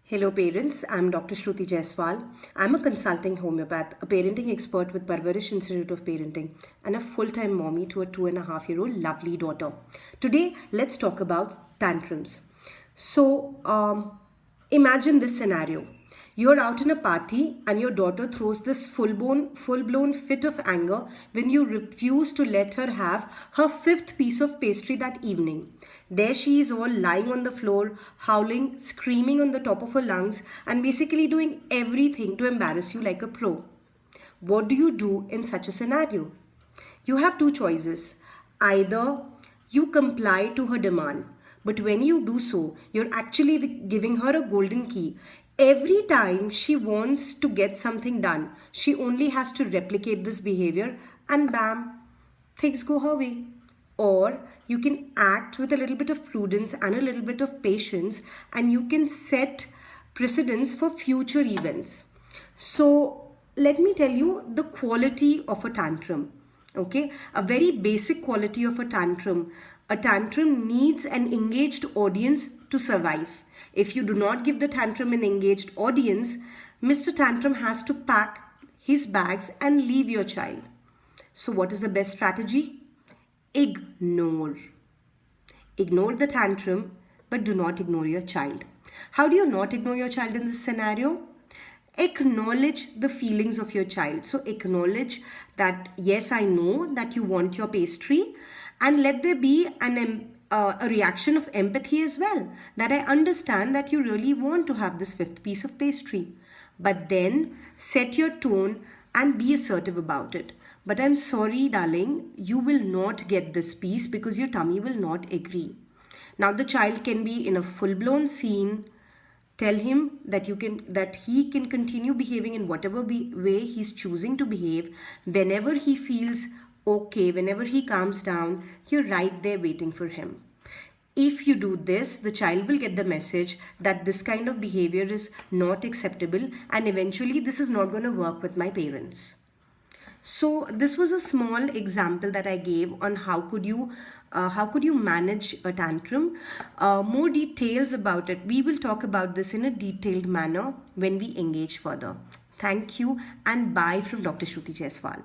Hello parents, I'm Dr. Shruti Jaiswal. I'm a consulting homeopath, a parenting expert with Parvarish Institute of Parenting, and a full-time mommy to a 2.5-year-old lovely daughter. Today, let's talk about tantrums. Imagine this scenario. You're out in a party and your daughter throws this full-blown fit of anger when you refuse to let her have her fifth piece of pastry that evening. There she is, all lying on the floor, howling, screaming on the top of her lungs, and basically doing everything to embarrass you like a pro. What do you do in such a scenario? You have two choices. Either you comply to her demand, but when you do so, you're actually giving her a golden key. Every time she wants to get something done, she only has to replicate this behavior and bam, things go her way. Or you can act with a little bit of prudence and a little bit of patience, and you can set precedents for future events. So let me tell you the quality of a tantrum. Okay, a very basic quality of a tantrum. A tantrum needs an engaged audience to survive. If you do not give the tantrum an engaged audience, Mr. Tantrum has to pack his bags and leave your child. So what is the best strategy? Ignore. Ignore the tantrum, but do not ignore your child. How do you not ignore your child in this scenario? Acknowledge the feelings of your child. So acknowledge that, yes, I know that you want your pastry, and let there be a reaction of empathy as well, that I understand that you really want to have this fifth piece of pastry. But then set your tone and be assertive about it. But I'm sorry, darling, you will not get this piece because your tummy will not agree. Now the child can be in a full-blown scene. Tell him that he can continue behaving in whatever way he's choosing to behave. Whenever he feels okay, whenever he calms down, you're right there waiting for him. If you do this, the child will get the message that this kind of behavior is not acceptable, and eventually this is not going to work with my parents. So this was a small example that I gave on how could you manage a tantrum. More details about it, we will talk about this in a detailed manner when we engage further. Thank you and bye from Dr. Shruti Jaiswal.